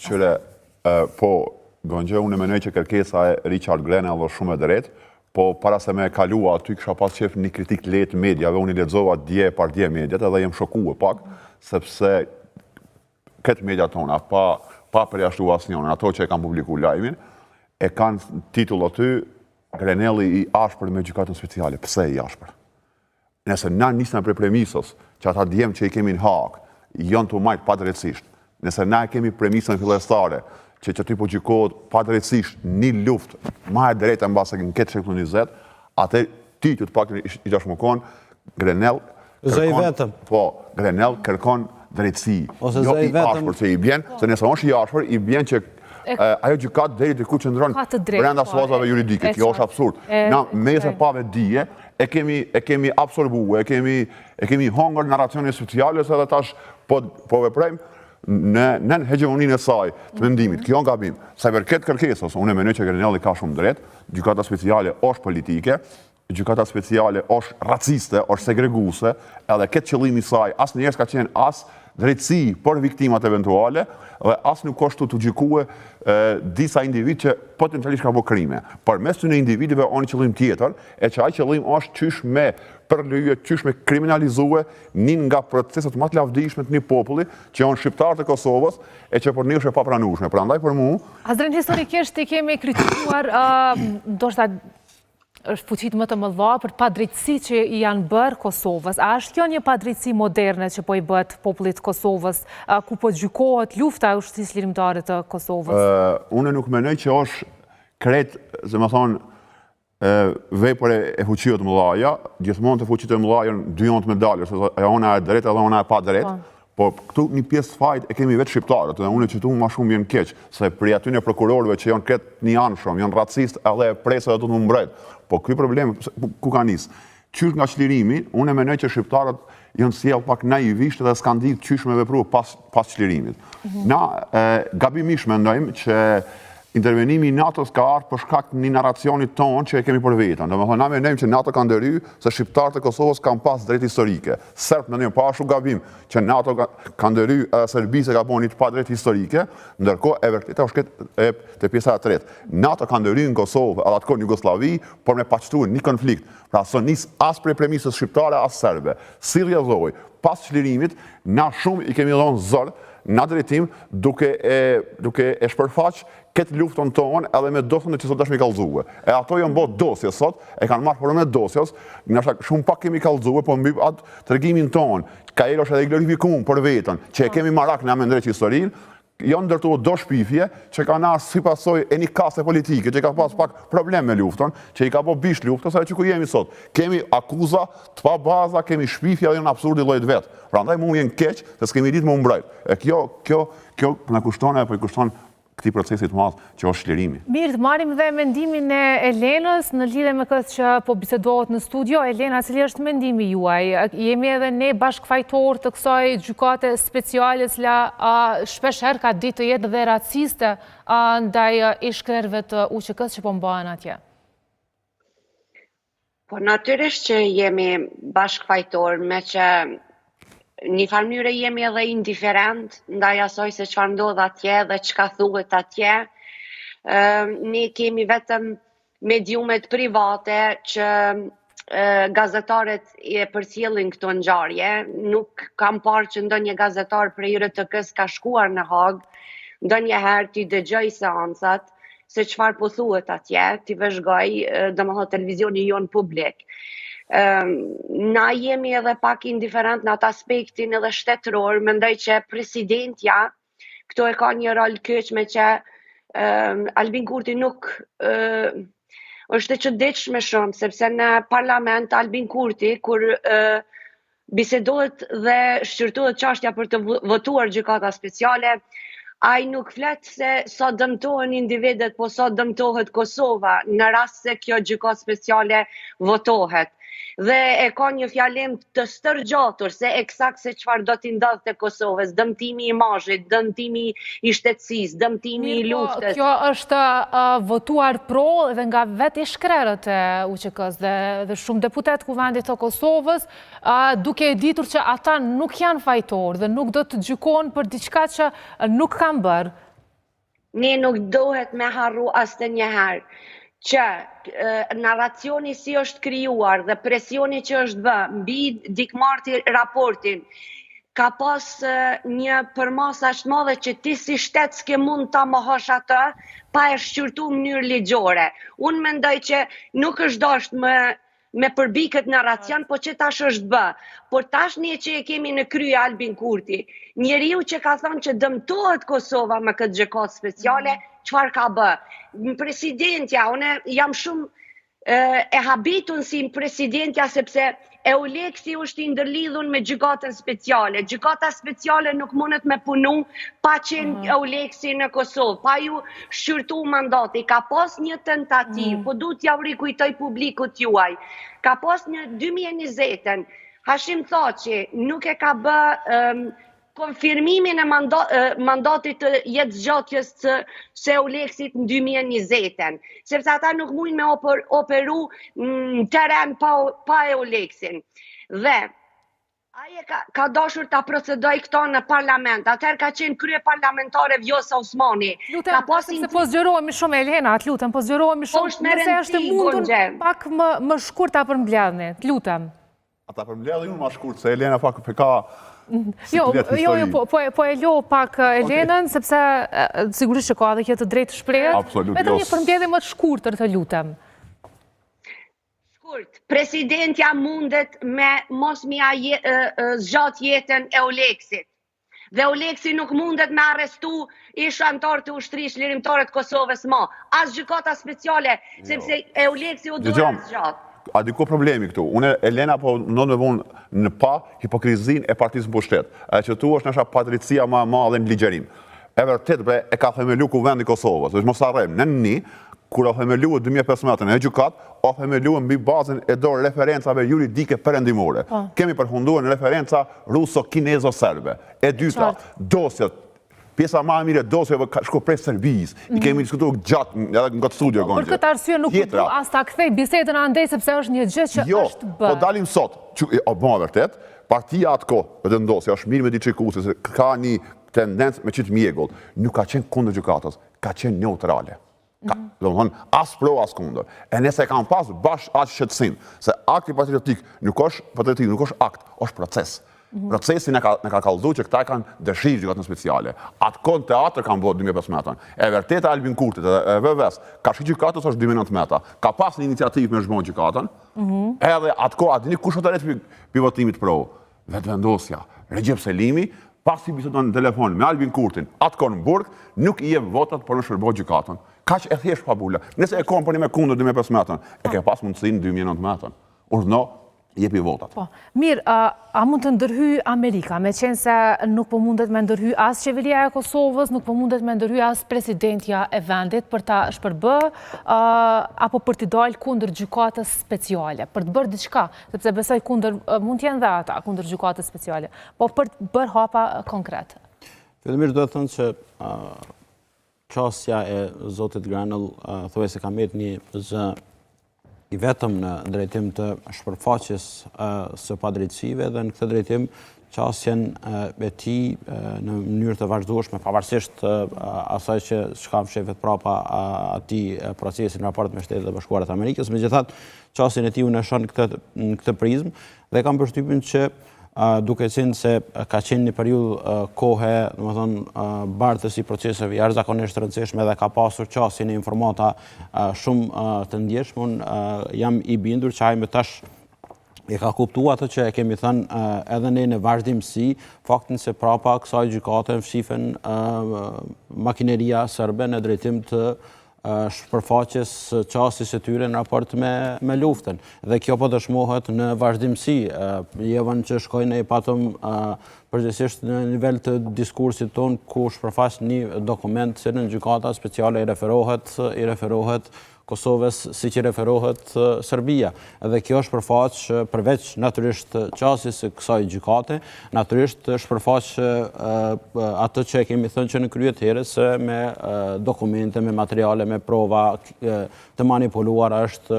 Qyre, po, Gonxhe, unë menoj që kërkesa e Richard Grenell është shumë e drejtë, po para se me kalua aty kisha pas qef një kritik lehtë mediave, unë i lexova dje par dje mediat edhe jem shokuar pak, sepse këtë media tona, pa përjashtu asnjërin, ato që e kanë publikuar lajmin, e kanë titull aty Grenelli i ashpër me gjykatën speciale. Pse i ashpër? Nëse na nisëm prej premisës që ata djem që i kemi në Haag, janë të marrë padrejtësisht, nëse na e kemi premisën fillestare që ti po gjykohet padrejtësisht një luftë ma e drejtë mbase në këtë shekulli 20, atë ti që të pak i dashmukon, Grenell kërkon drejtësi. Jo i ashpër që i bjen, se nëse është i ashpër, i bjen që ajo gjykat deri te ku qëndron brenda sfazave juridike. Kjo është absurd. Na mes e pave dije, e kemi absorbuar, e kemi hongër narracionin sociale, edhe tash po veprojmë në hegemoninë e saj të mendimit. Kjo nga gabim. Sa i përket kërkesës, unë mendoj që Grenelli ka shumë drejt, gjykata speciale është politike, gjykata speciale është raciste, është segreguese, edhe këtë qëllimi i saj asnjëherë s'ka qenë as drejtësi për viktimat eventuale dhe as nuk është të gjykue disa individ që potencialisht ka bërë krime. Përmes këtyre individëve on qëllim tjetër, e që ai qëllim është qysh me përlyje, qysh me kriminalizue një nga proceset më të lavdishme të një populli që janë shqiptarët e Kosovës e që për një është e papranueshme. Prandaj për mua, Azrin, historikisht i kemi kritikuar ndoshta është fuqit më të mëdha për padrejtësi që i janë bërë Kosovës. A është kjo një padrejtësi moderne që po i bëhet popullit Kosovës, ku po gjykohet lufta e ushtrisë lirimtare të Kosovës? Unë nuk mendoj që është krejt, se më thonë, vepër e fuqive të mëdha. Gjithmonë të fuqive të mëdha janë dy anë të medaljes, ajo ona e drejtë edhe ona e pa drejtë. Po këtu një pjesë fajt e kemi vetë shqiptarët, dhe unë që tu ma shumë vjen keq, se për aty në prokurorëve që janë këtë një anshëm, janë racist edhe presë edhe të të mbrejt. Po këj problem, ku ka nisë? Qysh nga çlirimi, unë e mendoj që shqiptarët janë sjell pak naivisht dhe s'kan ditë qysh me vepru pas çlirimit. Na gabimisht mendojmë që intervenimi i NATO-s ka ardhur për shkak një narracionit tonë që e kemi për vetën. Domethënë na mendojmë që NATO ka ndëry se shqiptarët e Kosovës kanë pas drejtë historike. Serb mendojmë pa ashtu gabim që NATO ka ndëry Serbisë ka bënë një padrejtë historike, ndërkohë e vërtetë është te pjesa e tretë. NATO ka ndëry në Kosovë, edhe atë në Jugosllavi, por me paqëtuar një konflikt. Pra s'o nis as prej premisës shqiptare as serbe. Si rrjedhoi pas çlirimit, na shumë i kemi dhënë zor në drejtim duke e shpërfaq këtë luftën tonë edhe me dosjen që sot dashmi kallëzue. E ato janë bërë dosje sot, e kanë marrë përme dosjes, nështë shumë pak kemi kallëzue, po mbi atë tregimin tonë, ka është edhe i glorifikuar për vetën, që e kemi marak në amendrejt historinë, janë ndërtuar do shpifje që ka nasë si pasoj e një kaste politike, që ka pas pak problem me luftën, që i ka po bish luftën, sa që ku jemi sot. Kemi akuza, të pa baza, kemi shpifje dhe janë absurdi llojit vetë. Pra ndaj mu jenë keq, se s'kemi ditë më mbrojt. E kjo në kushton e për kushton këtij procesit madh që është çlirimi. Mirë, të marrim dhe mendimin e Elenës në lidhje me këtë që po bisedohet në studio. Elena, cili është mendimi juaj? Jemi edhe ne bashkëfajtor të kësaj gjykate speciale, cila shpeshherë ka ditë të jetë dhe raciste ndaj ish-krerëve të UÇK-s që po mbahen atje. Po natyrisht që jemi bashkëfajtor, me që një farë mënyre jemi edhe indiferent ndaj asaj se çfarë ndodh atje dhe çka thuhet atje. Ne kemi vetëm mediumet private që gazetarët e përcjellin këto ngjarje. Nuk kam parë që ndonjë gazetar prej RTK-s ka shkuar në Hag, ndonjëherë t'i dëgjoj seancat se çfarë po thuhet atje, t'i vëzhgoj domethënë televizioni jon publik. Na jemi edhe pak indiferent në atë aspektin edhe shtetëror, mendoj që presidentja këto e ka një rol keq me që Albin Kurti nuk është e çuditshme shumë, sepse në parlament Albin Kurti kur bisedohet dhe shqyrtohet çështja për të votuar gjykata speciale, ai nuk flet se sa dëmtohen individet, po sa dëmtohet Kosova në rast se kjo gjykatë speciale votohet. Dhe e ka një fjalim të stërgjatur se eksakt se çfarë do t'i ndodhë të Kosovës, dëmtimi i imazhit, dëmtimi i shtetësisë, dëmtimi i luftës. Kjo është votuar pro dhe nga vetë ish-krerët e UÇK-s dhe shumë deputet kuvendit të Kosovës, duke e ditur që ata nuk janë fajtor dhe nuk do të gjykojnë për diçka që nuk kanë bërë. Ne nuk dohet me harru asë njëherë që narracioni si është krijuar dhe presioni që është bë mbi dikmarti raportin ka pas një përmas ashtë madhe që ti si shtet s'ke mund ta mohosh atë pa e shqyrtu në mënyrë ligjore. Unë mendoj që nuk është dasht me përbi këtë narracion, po që tash është bë. Por tash një që e kemi në krye Albin Kurti, njeriu që ka thonë që dëmtohet Kosova me këtë gjykatë speciale, çfarë ka bë? Presidentja, unë jam shumë e habitun si presidentja sepse Euleksi është i ndërlidhun me gjykatën speciale. Gjykata speciale nuk mundet me punu pa qenë Euleksi në Kosovë, pa ju shqyrtu mandati. Ka pas një tentativ, po du t'ja rikujtoj publikut juaj. Ka pas një 2020-ën, Hashim Thaçi nuk e ka bë konfirmimin e mandatit të jetë zgjatjes së Euleksit në 2020-ën, sepse ata nuk mujnë me operu në teren pa Euleksin. Dhe aje ka dashur ta procedoj këto në parlament, atëherë ka qenë krye parlamentare Vjosa Osmani. Lutem, se po zgjerohemi shumë Elena, të lutem, po zgjerohemi shumë, nëse është mundur pak më shkurt ta përmbledhni, të lutem. Ata përmbledhni unë më shkurt, se Elena pak ka... Jo, po e lo pak Elenën, sepse sigurisht që ka dhe kjo të drejtë shprehjet. Vetëm një përmbledhje më të shkurtër, të lutem. Shkurt, presidentja mundet me mos mja zgjat jetën Euleksit. Dhe Euleksi nuk mundet me arrestu ish antar të ushtrisë lirimtare të Kosovës ma. As gjykata speciale, sepse Euleksi u duhet zgjat. A di ku problemi këtu? Une, Elena, po në vonë në pa hipokrizin e partisë në pushtet. E që tu është nësha patricia ma madhe në ligjerim. E vërtet, e ka themelu kuvendi Kosovës. Është mos arrem, në një, kur o themelu e 2015 në gjukat, o themelu e mbi bazën e dorë referencave juridike perëndimore. Kemi përfunduar në referenca ruso-kinezo-serbe. E dyta, dosjet, pjesa ma e mire dosjeve shko prej Serbis, i kemi diskutu gjatë nga të studio gëngje. Për këtë arsye nuk përdu as ta kthej bisedën andej, sepse është një gjë që është bërë. Po dalim sot, o bëma vërtet, partia atë ko, edhe ndosja, është mirë me di qikusi, se ka një tendencë me qitë mjegull, nuk ka qenë kundër gjykatës, ka qenë neutrale. Do më thonë, as pro, as kundër. E nëse kam pas bash atë shqetësim, se akti patriotik nuk është akt, është proces. Procesin e ka kallëzu që këta e kanë dëshirë gjykatën speciale. Atë konë teatr kanë bërë 2015. E vërtet e Albin Kurtit e VVS, ka shki gjykatës është 2019. Ka pas një iniciativë me zhbonë gjykatën, edhe atë kohë, atë një kushot e retë pivotimit pro, vetë vendosja, Recep Selimi, pas i bisedon në telefon me Albin Kurtin, atë kohë në burg, nuk i e votat për në shërboj gjykatën. Ka që e thjesht pa bula. Nëse e komponi me kundër 2015, e ke pas mundësin 2019. Urno, jepi votat. Mirë, a mund të ndërhy Amerika, me qenë se nuk po mundet me ndërhy as qeveria e Kosovës, nuk po mundet me ndërhy as presidentja e vendit për ta shpërbë, apo për t'i dalë kundër gjykatës speciale, për të bërë diçka, sepse besoj kundër, mund t'jenë dhe ata kundër gjykatës speciale, po për të bërë hapa konkret. Fillimisht do të thënë që qasja e Zotit Granëll thuaj se ka mirë një zë i vetëm në drejtim të shpërfaqjes së padrejtësive dhe në këtë drejtim qasjen e tij në mënyrë të vazhdueshme, pavarësisht asaj që shkam shefet prapa atij procesin raport me Shtetet e Bashkuara të Amerikës, megjithatë qasjen e tij unë e shoh në këtë prizmë dhe kam përshtypjen që duke qenë se ka qenë një periudhë kohe, domethënë bartës i proceseve jashtëzakonisht të rëndësishme dhe ka pasur qasje në informata shumë të ndjeshme, unë jam i bindur që ai më tash e ka kuptuar atë që e kemi thënë edhe ne në vazhdimsi, faktin se prapa kësaj gjykate fshifen makineria serbe në drejtim të shpërfaqjes qasjes e tyre në raport me luftën. Dhe kjo po dëshmohet në vazhdimsi. Jevën që shkojnë e patëm përgjithsisht në nivel të diskursit ton, ku shpërfaq një dokument që në gjykata speciale i referohet Kosovës si që referohet Serbia. Dhe kjo shpërfaq përveç natyrisht qasjes së kësaj gjykate, natyrisht shpërfaq atë që e kemi thënë që në krye të herës me dokumente, me materiale, me prova të manipuluar është